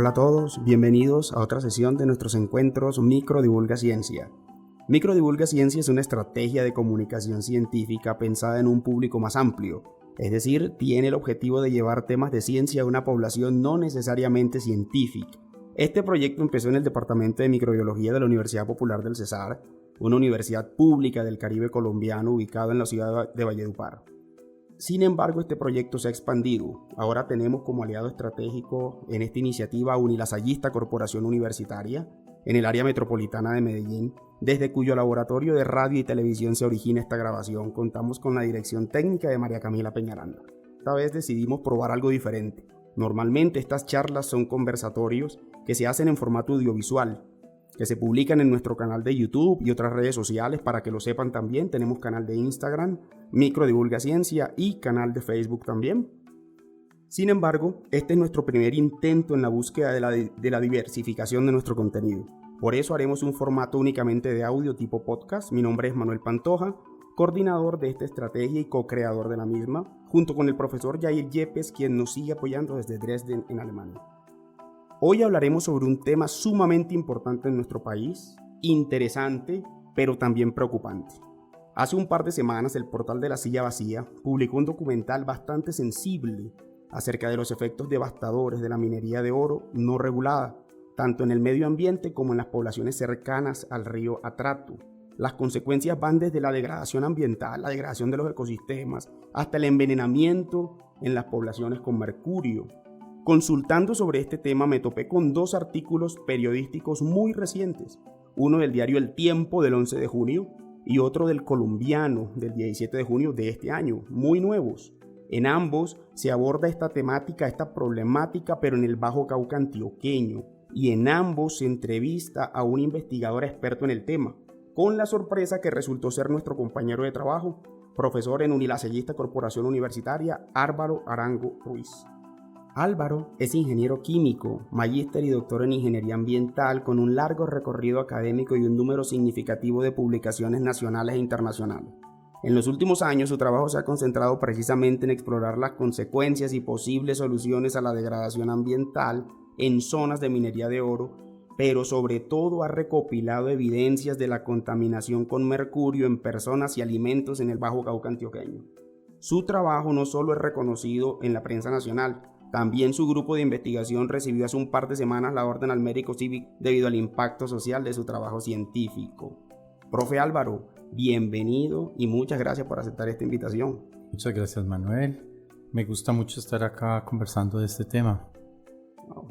Hola a todos, bienvenidos a otra sesión de nuestros encuentros Microdivulga Ciencia. Microdivulga Ciencia es una estrategia de comunicación científica pensada en un público más amplio, es decir, tiene el objetivo de llevar temas de ciencia a una población no necesariamente científica. Este proyecto empezó en el Departamento de Microbiología de la Universidad Popular del Cesar, una universidad pública del Caribe colombiano ubicada en la ciudad de Valledupar. Sin embargo, este proyecto se ha expandido. Ahora tenemos como aliado estratégico en esta iniciativa a Unilasallista Corporación Universitaria, en el área metropolitana de Medellín, desde cuyo laboratorio de radio y televisión se origina esta grabación. Contamos con la dirección técnica de María Camila Peñaranda. Esta vez decidimos probar algo diferente. Normalmente estas charlas son conversatorios que se hacen en formato audiovisual, que se publican en nuestro canal de YouTube y otras redes sociales. Para que lo sepan también, tenemos canal de Instagram, Microdivulga Ciencia, y canal de Facebook también. Sin embargo, este es nuestro primer intento en la búsqueda de la diversificación de nuestro contenido. Por eso haremos un formato únicamente de audio tipo podcast. Mi nombre es Manuel Pantoja, coordinador de esta estrategia y co-creador de la misma, junto con el profesor Jair Yepes, quien nos sigue apoyando desde Dresden, en Alemania. Hoy hablaremos sobre un tema sumamente importante en nuestro país, interesante, pero también preocupante. Hace un par de semanas el portal de La Silla Vacía publicó un documental bastante sensible acerca de los efectos devastadores de la minería de oro no regulada, tanto en el medio ambiente como en las poblaciones cercanas al río Atrato. Las consecuencias van desde la degradación ambiental, la degradación de los ecosistemas, hasta el envenenamiento en las poblaciones con mercurio. Consultando sobre este tema me topé con dos artículos periodísticos muy recientes, uno del diario El Tiempo del 11 de junio y otro del Colombiano del 17 de junio de este año, muy nuevos. En ambos se aborda esta temática, esta problemática, pero en el Bajo Cauca antioqueño, y en ambos se entrevista a un investigador experto en el tema, con la sorpresa que resultó ser nuestro compañero de trabajo, profesor en Unilasallista Corporación Universitaria, Álvaro Arango Ruiz. Álvaro es ingeniero químico, magíster y doctor en ingeniería ambiental, con un largo recorrido académico y un número significativo de publicaciones nacionales e internacionales. En los últimos años su trabajo se ha concentrado precisamente en explorar las consecuencias y posibles soluciones a la degradación ambiental en zonas de minería de oro, pero sobre todo ha recopilado evidencias de la contaminación con mercurio en personas y alimentos en el Bajo Cauca antioqueño. Su trabajo no solo es reconocido en la prensa nacional, también su grupo de investigación recibió hace un par de semanas la Orden al Mérito Cívico debido al impacto social de su trabajo científico. Profe Álvaro, bienvenido y muchas gracias por aceptar esta invitación. Muchas gracias, Manuel. Me gusta mucho estar acá conversando de este tema.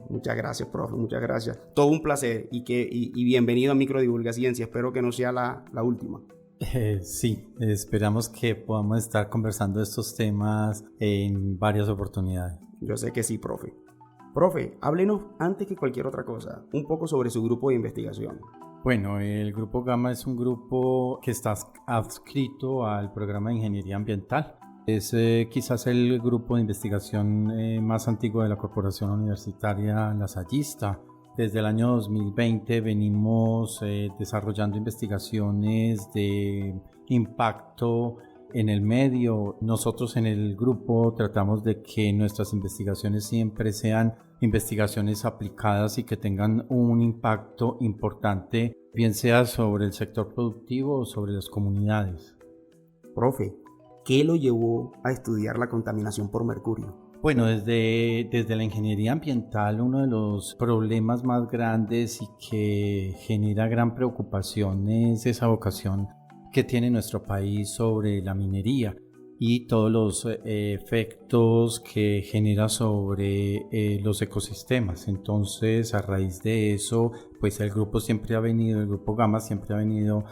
Muchas gracias, profe, muchas gracias. Todo un placer y bienvenido a Microdivulga Ciencia. Espero que no sea la última. Sí, esperamos que podamos estar conversando de estos temas en varias oportunidades. Yo sé que sí, profe. Profe, háblenos antes que cualquier otra cosa, un poco sobre su grupo de investigación. Bueno, el Grupo Gamma es un grupo que está adscrito al programa de Ingeniería Ambiental. Es quizás el grupo de investigación más antiguo de la Corporación Universitaria Lasallista. Desde el año 2020 venimos desarrollando investigaciones de impacto en el medio. Nosotros en el grupo tratamos de que nuestras investigaciones siempre sean investigaciones aplicadas y que tengan un impacto importante, bien sea sobre el sector productivo o sobre las comunidades. Profe, ¿qué lo llevó a estudiar la contaminación por mercurio? Bueno, desde la ingeniería ambiental, uno de los problemas más grandes y que genera gran preocupación es esa vocación que tiene nuestro país sobre la minería y todos los efectos que genera sobre los ecosistemas. Entonces, a raíz de eso, pues el grupo Gamma siempre ha venido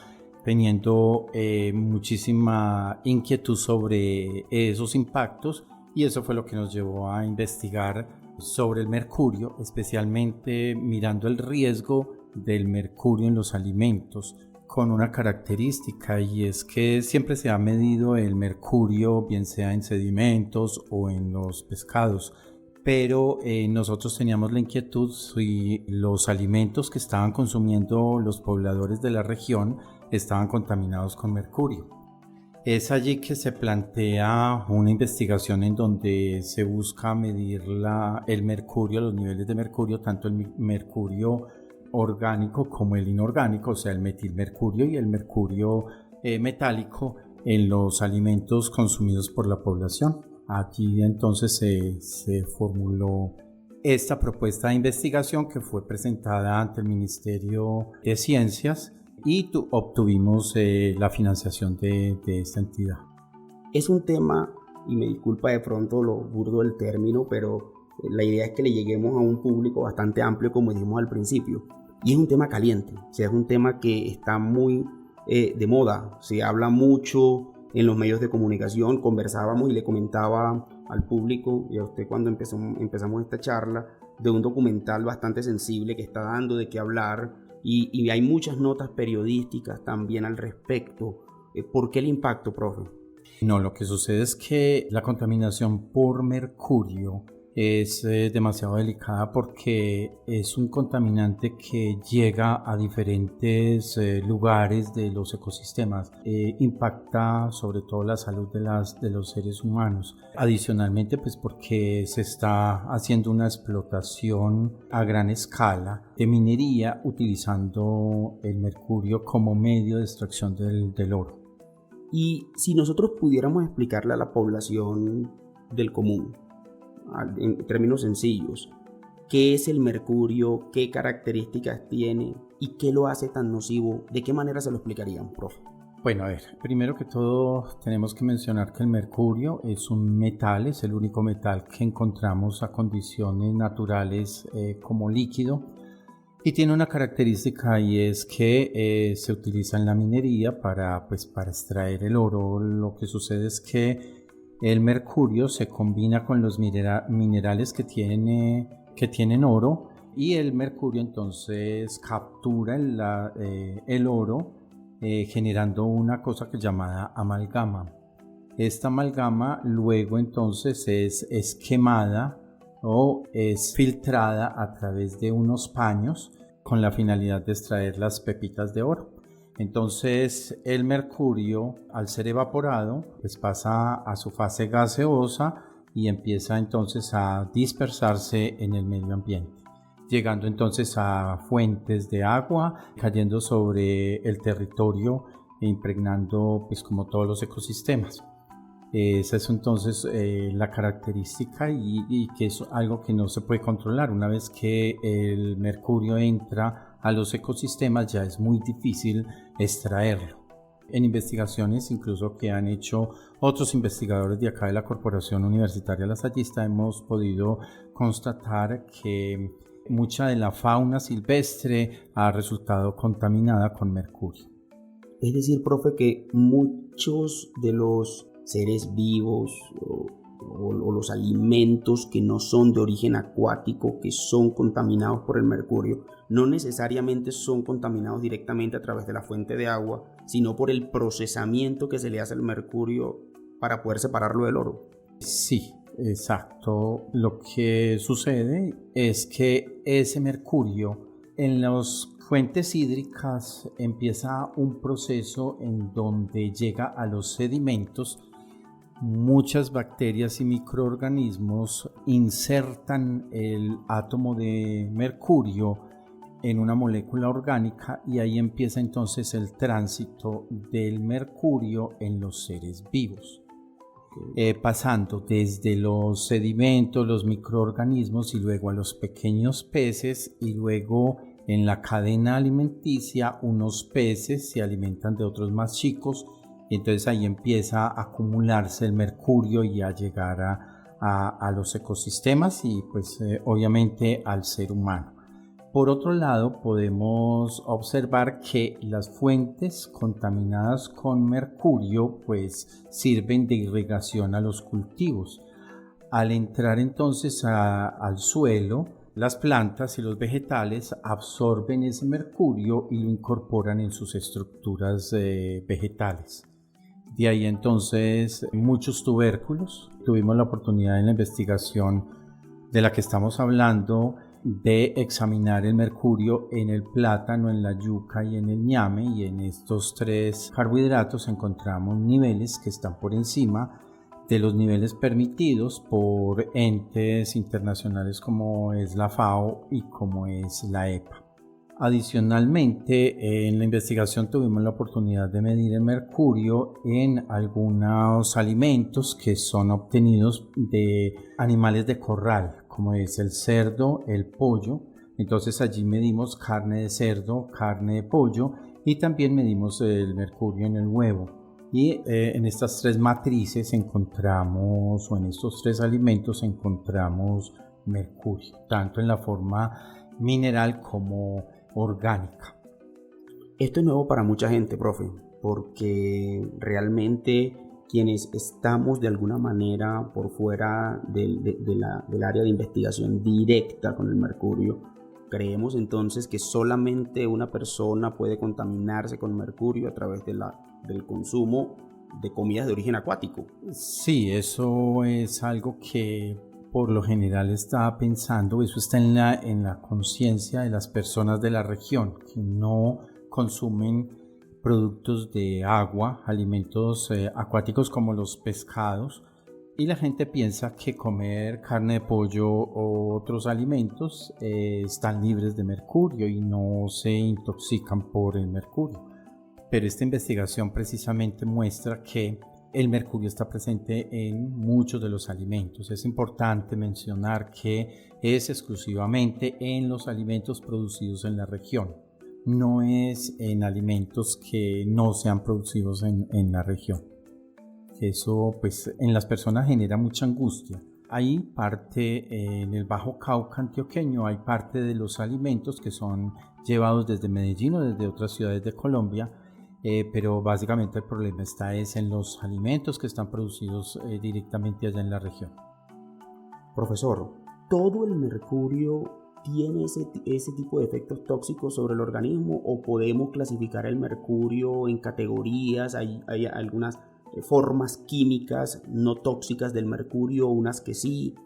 teniendo muchísima inquietud sobre esos impactos, y eso fue lo que nos llevó a investigar sobre el mercurio, especialmente mirando el riesgo del mercurio en los alimentos, con una característica, y es que siempre se ha medido el mercurio, bien sea en sedimentos o en los pescados, pero nosotros teníamos la inquietud si los alimentos que estaban consumiendo los pobladores de la región estaban contaminados con mercurio. Es allí que se plantea una investigación en donde se busca medir el mercurio, los niveles de mercurio, tanto el mercurio orgánico como el inorgánico, o sea, el metilmercurio y el mercurio metálico en los alimentos consumidos por la población. Aquí entonces se formuló esta propuesta de investigación que fue presentada ante el Ministerio de Ciencias y obtuvimos la financiación de esta entidad. Es un tema, y me disculpa de pronto lo burdo del término, pero la idea es que le lleguemos a un público bastante amplio, como dijimos al principio. Y es un tema caliente, o sea, es un tema que está muy de moda, se habla mucho en los medios de comunicación. Conversábamos y le comentaba al público y a usted cuando empezamos esta charla de un documental bastante sensible que está dando de qué hablar. Y hay muchas notas periodísticas también al respecto. ¿Por qué el impacto, profe? No, lo que sucede es que la contaminación por mercurio es demasiado delicada porque es un contaminante que llega a diferentes lugares de los ecosistemas, impacta sobre todo la salud de los seres humanos. Adicionalmente, pues porque se está haciendo una explotación a gran escala de minería utilizando el mercurio como medio de extracción del oro. Y si nosotros pudiéramos explicarle a la población del común, en términos sencillos, qué es el mercurio, qué características tiene y qué lo hace tan nocivo, ¿de qué manera se lo explicarían, profe? Bueno, a ver, primero que todo tenemos que mencionar que el mercurio es un metal, es el único metal que encontramos a condiciones naturales como líquido y tiene una característica y es que se utiliza en la minería para extraer el oro. Lo que sucede es que el mercurio se combina con los minerales que tienen oro y el mercurio entonces captura el oro generando una cosa que es llamada amalgama. Esta amalgama luego entonces es quemada o es filtrada a través de unos paños con la finalidad de extraer las pepitas de oro. Entonces el mercurio, al ser evaporado, pues pasa a su fase gaseosa y empieza entonces a dispersarse en el medio ambiente, llegando entonces a fuentes de agua, cayendo sobre el territorio e impregnando pues como todos los ecosistemas. Esa es entonces la característica y que es algo que no se puede controlar. Una vez que el mercurio entra a los ecosistemas ya es muy difícil extraerlo. En investigaciones incluso que han hecho otros investigadores de acá de la Corporación Universitaria Lasallista hemos podido constatar que mucha de la fauna silvestre ha resultado contaminada con mercurio. Es decir, profe, que muchos de los seres vivos o los alimentos que no son de origen acuático, que son contaminados por el mercurio, no necesariamente son contaminados directamente a través de la fuente de agua, sino por el procesamiento que se le hace al mercurio para poder separarlo del oro. Sí, exacto. Lo que sucede es que ese mercurio en las fuentes hídricas empieza un proceso en donde llega a los sedimentos. Muchas bacterias y microorganismos insertan el átomo de mercurio en una molécula orgánica y ahí empieza entonces el tránsito del mercurio en los seres vivos, pasando desde los sedimentos, los microorganismos y luego a los pequeños peces y luego en la cadena alimenticia unos peces se alimentan de otros más chicos. Y entonces ahí empieza a acumularse el mercurio y a llegar a los ecosistemas y pues obviamente al ser humano. Por otro lado, podemos observar que las fuentes contaminadas con mercurio pues sirven de irrigación a los cultivos. Al entrar entonces al suelo, las plantas y los vegetales absorben ese mercurio y lo incorporan en sus estructuras vegetales. De ahí entonces muchos tubérculos. Tuvimos la oportunidad en la investigación de la que estamos hablando de examinar el mercurio en el plátano, en la yuca y en el ñame, y en estos 3 carbohidratos encontramos niveles que están por encima de los niveles permitidos por entes internacionales como es la FAO y como es la EPA. Adicionalmente, en la investigación tuvimos la oportunidad de medir el mercurio en algunos alimentos que son obtenidos de animales de corral, como es el cerdo, el pollo. Entonces allí medimos carne de cerdo, carne de pollo y también medimos el mercurio en el huevo. Y en estas 3 matrices encontramos, o en estos 3 alimentos encontramos mercurio, tanto en la forma mineral como orgánica. Esto es nuevo para mucha gente, profe, porque realmente quienes estamos de alguna manera por fuera del área de investigación directa con el mercurio, creemos entonces que solamente una persona puede contaminarse con mercurio a través del consumo de comidas de origen acuático. Sí, eso es algo que por lo general está pensando, eso está en la conciencia de las personas de la región, que no consumen productos de agua, alimentos acuáticos como los pescados, y la gente piensa que comer carne de pollo o otros alimentos están libres de mercurio y no se intoxican por el mercurio. Pero esta investigación precisamente muestra que el mercurio está presente en muchos de los alimentos. Es importante mencionar que es exclusivamente en los alimentos producidos en la región. No es en alimentos que no sean producidos en la región. Eso pues en las personas genera mucha angustia. Hay parte en el Bajo Cauca antioqueño, hay parte de los alimentos que son llevados desde Medellín o desde otras ciudades de Colombia, pero básicamente el problema está en los alimentos que están producidos directamente allá en la región. Profesor, ¿todo el mercurio tiene ese tipo de efectos tóxicos sobre el organismo o podemos clasificar el mercurio en categorías? Hay algunas formas químicas no tóxicas del mercurio, unas que sí.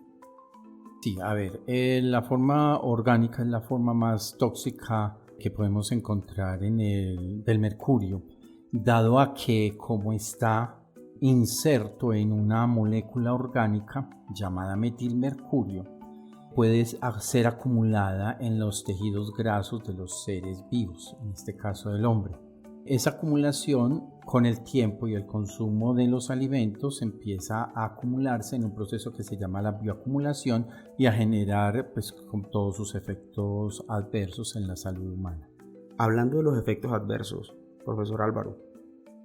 Sí, a ver, la forma orgánica es la forma más tóxica que podemos encontrar del mercurio, dado a que como está inserto en una molécula orgánica llamada metilmercurio, puede ser acumulada en los tejidos grasos de los seres vivos, en este caso del hombre. Esa acumulación con el tiempo y el consumo de los alimentos empieza a acumularse en un proceso que se llama la bioacumulación y a generar pues, con todos sus efectos adversos en la salud humana. Hablando de los efectos adversos, profesor Álvaro,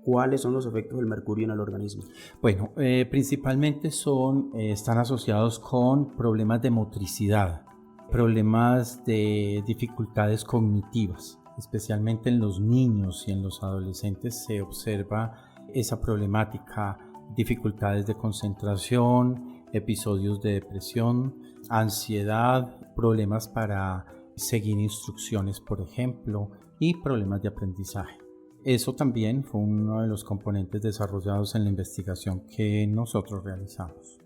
¿cuáles son los efectos del mercurio en el organismo? Bueno, principalmente están asociados con problemas de motricidad, problemas de dificultades cognitivas. Especialmente en los niños y en los adolescentes se observa esa problemática, dificultades de concentración, episodios de depresión, ansiedad, problemas para seguir instrucciones, por ejemplo, y problemas de aprendizaje. Eso también fue uno de los componentes desarrollados en la investigación que nosotros realizamos.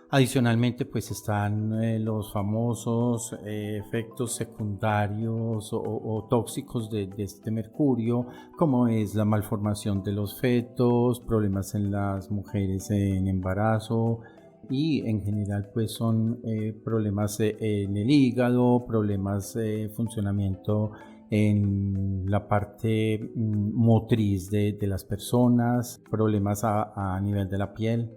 Adicionalmente, pues están los famosos efectos secundarios o tóxicos de este mercurio, como es la malformación de los fetos, problemas en las mujeres en embarazo y en general pues son problemas en el hígado, problemas de funcionamiento en la parte motriz de las personas, problemas a nivel de la piel.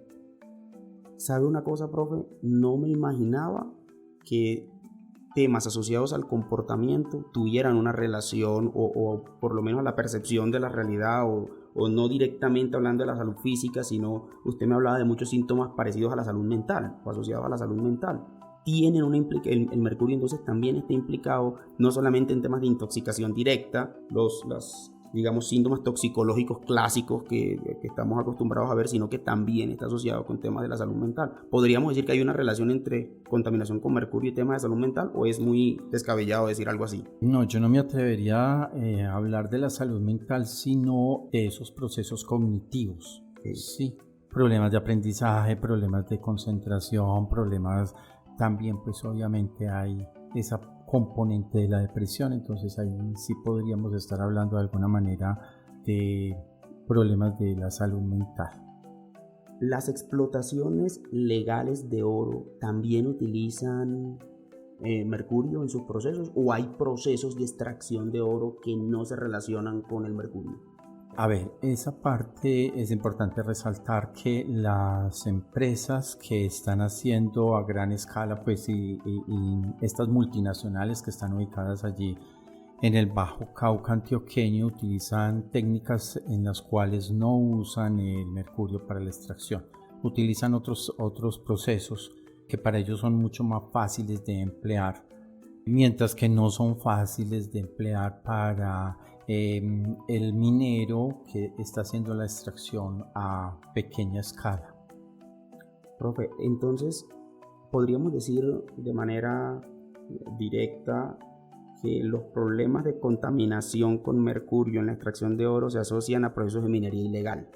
¿Sabe una cosa, profe? No me imaginaba que temas asociados al comportamiento tuvieran una relación o por lo menos la percepción de la realidad o no directamente hablando de la salud física, sino usted me hablaba de muchos síntomas parecidos a la salud mental o asociados a la salud mental. Tienen el mercurio entonces también está implicado no solamente en temas de intoxicación directa, los digamos, síntomas toxicológicos clásicos que estamos acostumbrados a ver, sino que también está asociado con temas de la salud mental. ¿Podríamos decir que hay una relación entre contaminación con mercurio y temas de salud mental o es muy descabellado decir algo así? No, yo no me atrevería a hablar de la salud mental, sino de esos procesos cognitivos. Sí, problemas de aprendizaje, problemas de concentración, problemas también, pues obviamente hay esa componente de la depresión. Entonces ahí sí podríamos estar hablando de alguna manera de problemas de la salud mental. ¿Las explotaciones legales de oro también utilizan mercurio en sus procesos, o hay procesos de extracción de oro que no se relacionan con el mercurio? A ver, esa parte es importante resaltar que las empresas que están haciendo a gran escala, pues y estas multinacionales que están ubicadas allí en el Bajo Cauca antioqueño utilizan técnicas en las cuales no usan el mercurio para la extracción, utilizan otros procesos que para ellos son mucho más fáciles de emplear, mientras que no son fáciles de emplear para el minero que está haciendo la extracción a pequeña escala. Profe, entonces podríamos decir de manera directa que los problemas de contaminación con mercurio en la extracción de oro se asocian a procesos de minería ilegal.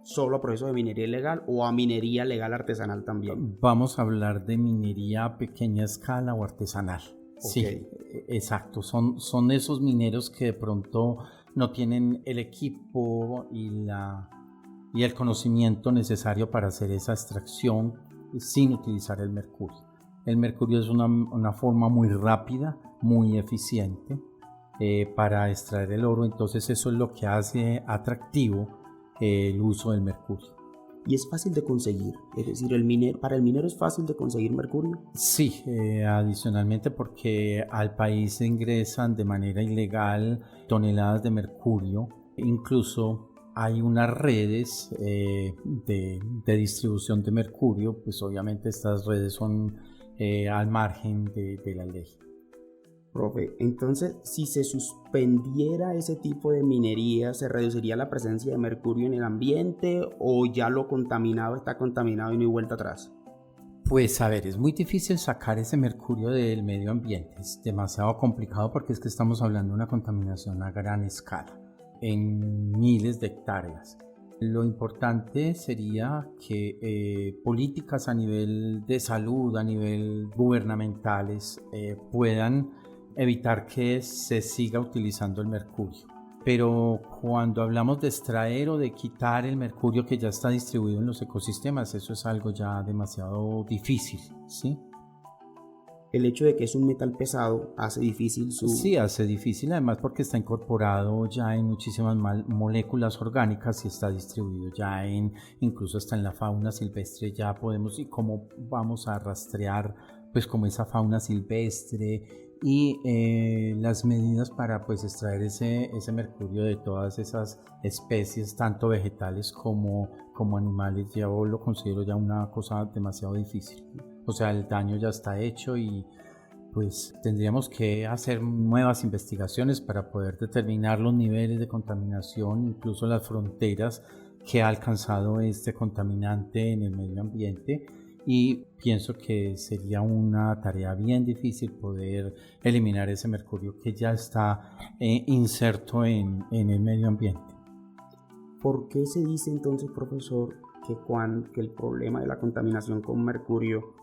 ¿Solo a procesos de minería ilegal o a minería legal artesanal también? Vamos a hablar de minería a pequeña escala o artesanal. Sí, exacto. Son esos mineros que de pronto no tienen el equipo y el conocimiento necesario para hacer esa extracción sin utilizar el mercurio. El mercurio es una forma muy rápida, muy eficiente para extraer el oro. Entonces eso es lo que hace atractivo el uso del mercurio. ¿Y es fácil de conseguir? Es decir, ¿para el minero es fácil de conseguir mercurio? Sí, adicionalmente porque al país ingresan de manera ilegal toneladas de mercurio. Incluso hay unas redes de distribución de mercurio, pues obviamente estas redes son al margen de la ley. Profe, entonces, si se suspendiera ese tipo de minería, ¿se reduciría la presencia de mercurio en el ambiente, o ya lo contaminado está contaminado y no hay vuelta atrás? Pues a ver, es muy difícil sacar ese mercurio del medio ambiente, es demasiado complicado porque es que estamos hablando de una contaminación a gran escala, en miles de hectáreas. Lo importante sería que políticas a nivel de salud, a nivel gubernamentales, puedan evitar que se siga utilizando el mercurio. Pero cuando hablamos de extraer o de quitar el mercurio que ya está distribuido en los ecosistemas, eso es algo ya demasiado difícil, ¿sí? El hecho de que es un metal pesado hace difícil su... Sí, hace difícil, además porque está incorporado ya en muchísimas moléculas orgánicas y está distribuido ya incluso hasta en la fauna silvestre. Ya podemos, y cómo vamos a rastrear pues como esa fauna silvestre y las medidas para pues extraer ese mercurio de todas esas especies, tanto vegetales como animales. Yo lo considero ya una cosa demasiado difícil. O sea, el daño ya está hecho y pues tendríamos que hacer nuevas investigaciones para poder determinar los niveles de contaminación, incluso las fronteras que ha alcanzado este contaminante en el medio ambiente, y pienso que sería una tarea bien difícil poder eliminar ese mercurio que ya está inserto en el medio ambiente. ¿Por qué se dice entonces, profesor, que el problema de la contaminación con mercurio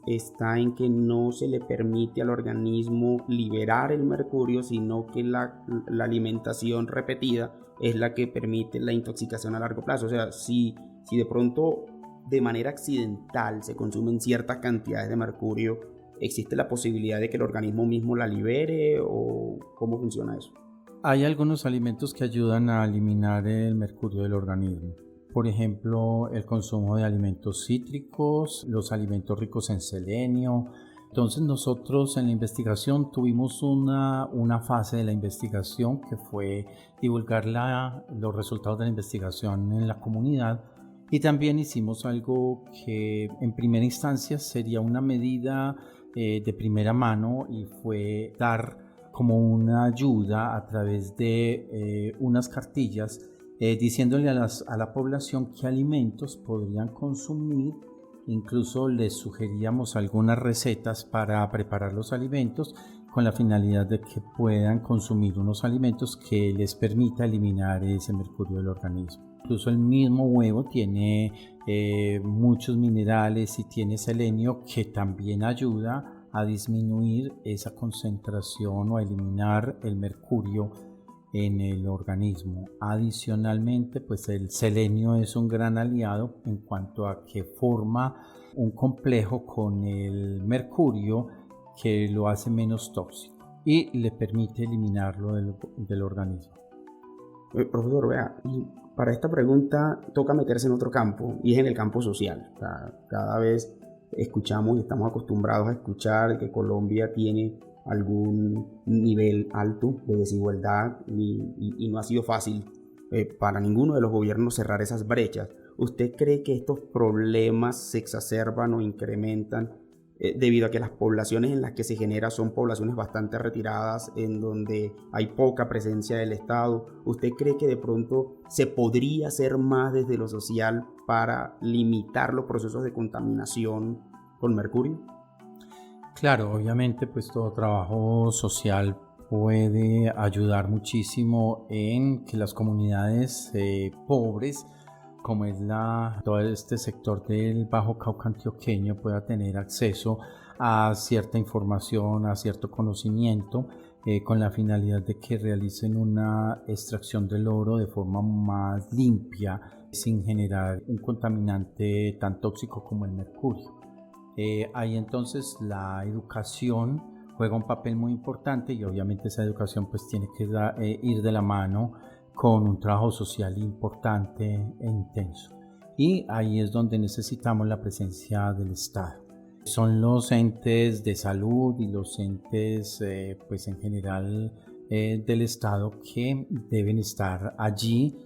está en que no se le permite al organismo liberar el mercurio, sino que la alimentación repetida es la que permite la intoxicación a largo plazo? O sea, si de pronto de manera accidental se consumen ciertas cantidades de mercurio, ¿existe la posibilidad de que el organismo mismo la libere, o cómo funciona eso? Hay algunos alimentos que ayudan a eliminar el mercurio del organismo. Por ejemplo, el consumo de alimentos cítricos, los alimentos ricos en selenio. Entonces nosotros en la investigación tuvimos una fase de la investigación que fue divulgar los resultados de la investigación en la comunidad, y también hicimos algo que en primera instancia sería una medida de primera mano, y fue dar como una ayuda a través de unas cartillas diciéndole a la población qué alimentos podrían consumir. Incluso les sugeríamos algunas recetas para preparar los alimentos con la finalidad de que puedan consumir unos alimentos que les permita eliminar ese mercurio del organismo. Incluso el mismo huevo tiene muchos minerales y tiene selenio que también ayuda a disminuir esa concentración o a eliminar el mercurio en el organismo. Adicionalmente, pues el selenio es un gran aliado en cuanto a que forma un complejo con el mercurio que lo hace menos tóxico y le permite eliminarlo del organismo. Profesor, vea, y para esta pregunta toca meterse en otro campo, y es en el campo social. O sea, cada vez escuchamos y estamos acostumbrados a escuchar que Colombia tiene algún nivel alto de desigualdad y no ha sido fácil para ninguno de los gobiernos cerrar esas brechas. ¿Usted cree que estos problemas se exacerban o incrementan debido a que las poblaciones en las que se genera son poblaciones bastante retiradas, en donde hay poca presencia del Estado? ¿Usted cree que de pronto se podría hacer más desde lo social para limitar los procesos de contaminación con mercurio? Claro, obviamente pues todo trabajo social puede ayudar muchísimo en que las comunidades pobres, como es todo este sector del Bajo Cauca antioqueño, pueda tener acceso a cierta información, a cierto conocimiento, con la finalidad de que realicen una extracción del oro de forma más limpia, sin generar un contaminante tan tóxico como el mercurio. Ahí entonces la educación juega un papel muy importante, y obviamente esa educación pues tiene que ir de la mano con un trabajo social importante e intenso, y ahí es donde necesitamos la presencia del Estado. Son los entes de salud y los entes pues en general del Estado que deben estar allí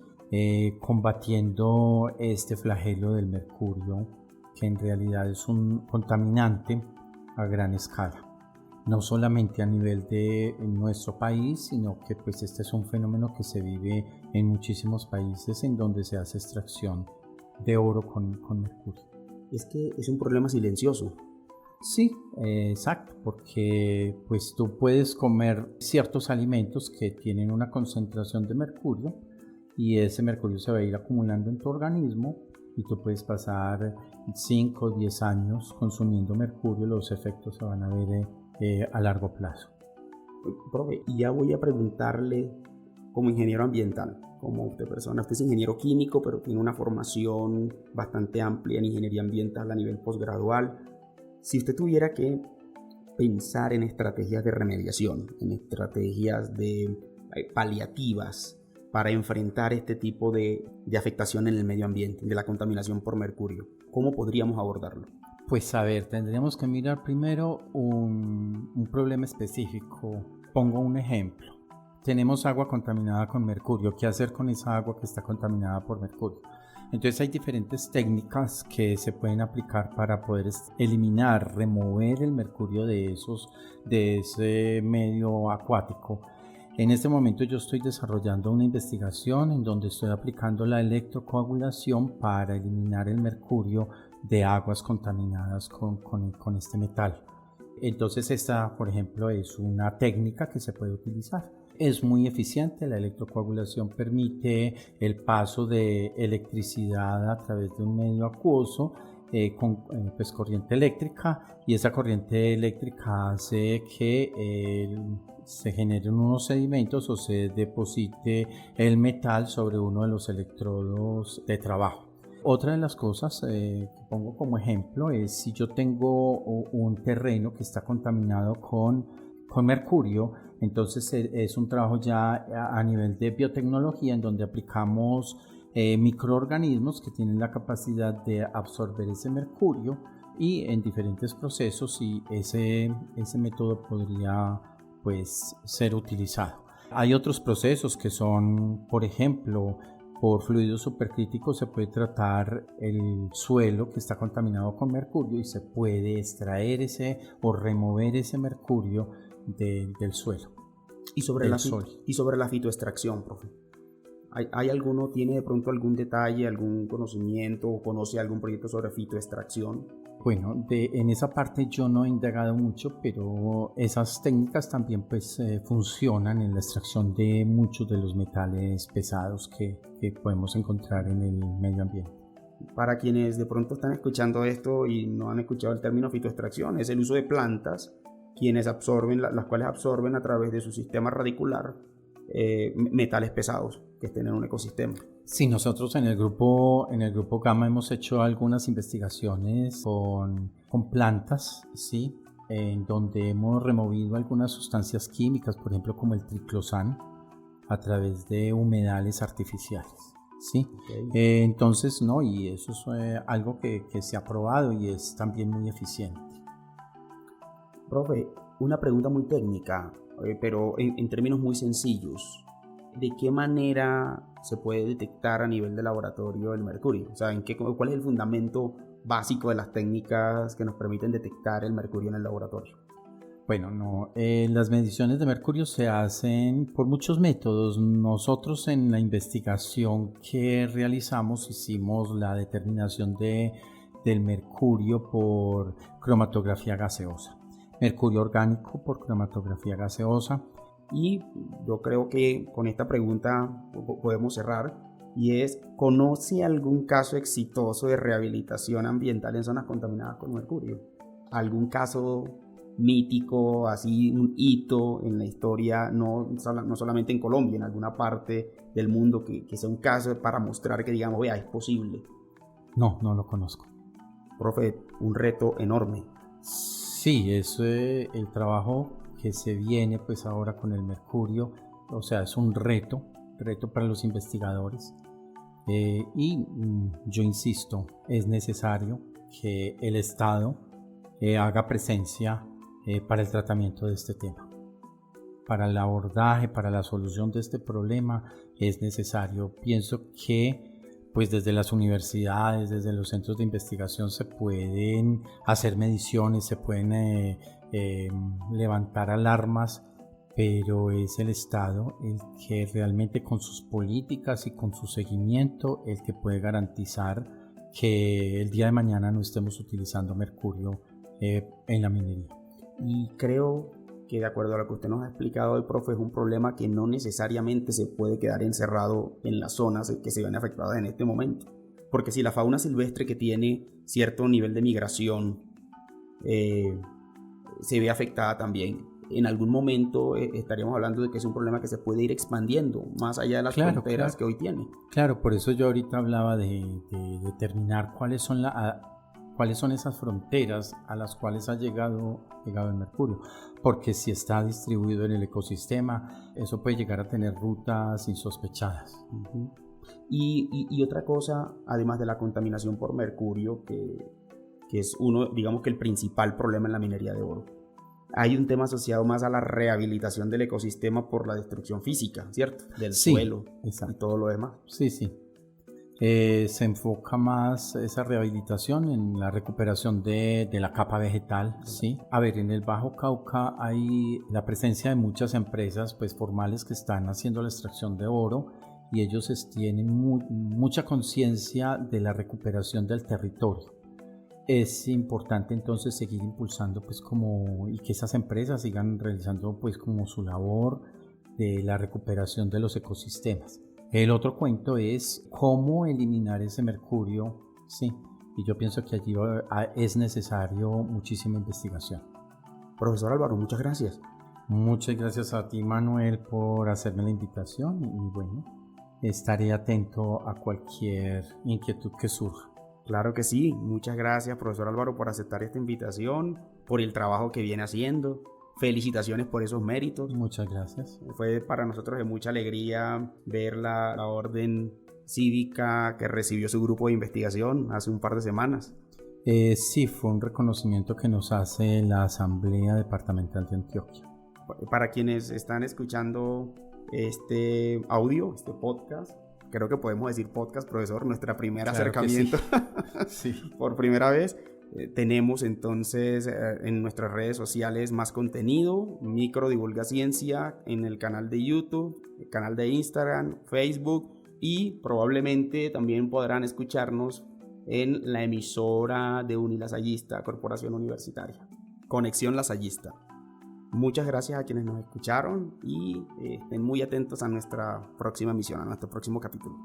combatiendo este flagelo del mercurio, que en realidad es un contaminante a gran escala, no solamente a nivel de nuestro país, sino que pues este es un fenómeno que se vive en muchísimos países en donde se hace extracción de oro con mercurio. Es que es un problema silencioso. Sí, exacto, porque pues tú puedes comer ciertos alimentos que tienen una concentración de mercurio, y ese mercurio se va a ir acumulando en tu organismo, y tú puedes pasar 5 o 10 años consumiendo mercurio. Los efectos se van a ver a largo plazo. Profe, y ya voy a preguntarle como ingeniero ambiental, como usted persona. Usted es ingeniero químico, pero tiene una formación bastante amplia en ingeniería ambiental a nivel posgradual. Si usted tuviera que pensar en estrategias de remediación, en estrategias de paliativas para enfrentar este tipo de afectación en el medio ambiente, de la contaminación por mercurio, ¿cómo podríamos abordarlo? Pues a ver, tendríamos que mirar primero un problema específico. Pongo un ejemplo. Tenemos agua contaminada con mercurio. ¿Qué hacer con esa agua que está contaminada por mercurio? Entonces hay diferentes técnicas que se pueden aplicar para poder eliminar, remover el mercurio de ese medio acuático. En este momento yo estoy desarrollando una investigación en donde estoy aplicando la electrocoagulación para eliminar el mercurio de aguas contaminadas con este metal. Entonces esta, por ejemplo, es una técnica que se puede utilizar. Es muy eficiente. La electrocoagulación permite el paso de electricidad a través de un medio acuoso con corriente eléctrica, y esa corriente eléctrica hace que se generen unos sedimentos o se deposite el metal sobre uno de los electrodos de trabajo. Otra de las cosas que pongo como ejemplo es si yo tengo un terreno que está contaminado con mercurio. Entonces es un trabajo ya a nivel de biotecnología, en donde aplicamos microorganismos que tienen la capacidad de absorber ese mercurio, y en diferentes procesos, y ese método podría pues ser utilizado. Hay otros procesos que son, por ejemplo, por fluidos supercríticos se puede tratar el suelo que está contaminado con mercurio, y se puede extraer o remover ese mercurio del suelo. Y sobre la fitoextracción, profe, ¿tiene de pronto algún detalle, algún conocimiento, o conoce algún proyecto sobre fitoextracción? Bueno, en esa parte yo no he indagado mucho, pero esas técnicas también pues funcionan en la extracción de muchos de los metales pesados que podemos encontrar en el medio ambiente. Para quienes de pronto están escuchando esto y no han escuchado el término fitoextracción, es el uso de plantas quienes absorben, las cuales absorben a través de su sistema radicular metales pesados que estén en un ecosistema. Sí, nosotros en el grupo Gamma hemos hecho algunas investigaciones con plantas, ¿sí? En donde hemos removido algunas sustancias químicas, por ejemplo como el triclosan, a través de humedales artificiales, ¿sí? Okay. Entonces, no, y eso es algo que se ha probado y es también muy eficiente. Profe, una pregunta muy técnica, pero en términos muy sencillos. ¿De qué manera se puede detectar a nivel de laboratorio el mercurio? O sea, ¿cuál es el fundamento básico de las técnicas que nos permiten detectar el mercurio en el laboratorio? Bueno, las mediciones de mercurio se hacen por muchos métodos. Nosotros en la investigación que realizamos hicimos la determinación del mercurio por cromatografía gaseosa. Mercurio orgánico por cromatografía gaseosa. Y yo creo que con esta pregunta podemos cerrar, y es: ¿conoce algún caso exitoso de rehabilitación ambiental en zonas contaminadas con mercurio? ¿Algún caso mítico, así un hito en la historia, no solamente en Colombia, en alguna parte del mundo, que sea un caso para mostrar que digamos, vea, es posible? No lo conozco. Profe, un reto enorme. Sí, eso es el trabajo que se viene pues ahora con el mercurio, o sea, es un reto para los investigadores, y yo insisto, es necesario que el Estado haga presencia para el tratamiento de este tema. Para el abordaje, para la solución de este problema es necesario. Pienso que pues desde las universidades, desde los centros de investigación se pueden hacer mediciones, se pueden levantar alarmas, pero es el Estado el que realmente con sus políticas y con su seguimiento el que puede garantizar que el día de mañana no estemos utilizando mercurio en la minería. Y creo que de acuerdo a lo que usted nos ha explicado hoy, profe, es un problema que no necesariamente se puede quedar encerrado en las zonas que se ven afectadas en este momento. Porque si la fauna silvestre, que tiene cierto nivel de migración, se ve afectada también, en algún momento estaríamos hablando de que es un problema que se puede ir expandiendo más allá de las fronteras que hoy tiene. Claro, por eso yo ahorita hablaba de determinar cuáles son esas fronteras a las cuales ha llegado el mercurio, porque si está distribuido en el ecosistema, eso puede llegar a tener rutas insospechadas. Uh-huh. Y otra cosa, además de la contaminación por mercurio, que es digamos que el principal problema en la minería de oro, hay un tema asociado más a la rehabilitación del ecosistema por la destrucción física, ¿cierto? Del suelo, exacto, y todo lo demás. Sí. Se enfoca más esa rehabilitación en la recuperación de la capa vegetal, ¿sí? A ver, en el Bajo Cauca hay la presencia de muchas empresas pues formales que están haciendo la extracción de oro, y ellos tienen mucha conciencia de la recuperación del territorio. Es importante entonces seguir impulsando pues y que esas empresas sigan realizando pues como su labor de la recuperación de los ecosistemas. El otro cuento es cómo eliminar ese mercurio, sí, y yo pienso que allí es necesario muchísima investigación. Profesor Álvaro, muchas gracias. Muchas gracias a ti, Manuel, por hacerme la invitación, y bueno, estaré atento a cualquier inquietud que surja. Claro que sí, muchas gracias, profesor Álvaro, por aceptar esta invitación, por el trabajo que viene haciendo. Felicitaciones por esos méritos. Muchas gracias. Fue para nosotros de mucha alegría ver la orden cívica que recibió su grupo de investigación hace un par de semanas. Sí, fue un reconocimiento que nos hace la Asamblea Departamental de Antioquia. Para quienes están escuchando este audio, este podcast, creo que podemos decir podcast, profesor, nuestro primer acercamiento. Sí. Sí. Por primera vez. Tenemos entonces en nuestras redes sociales más contenido, Micro Divulga Ciencia, en el canal de YouTube, el canal de Instagram, Facebook, y probablemente también podrán escucharnos en la emisora de Unilasallista, Corporación Universitaria, Conexión Lasallista. Muchas gracias a quienes nos escucharon y estén muy atentos a nuestra próxima emisión, a nuestro próximo capítulo.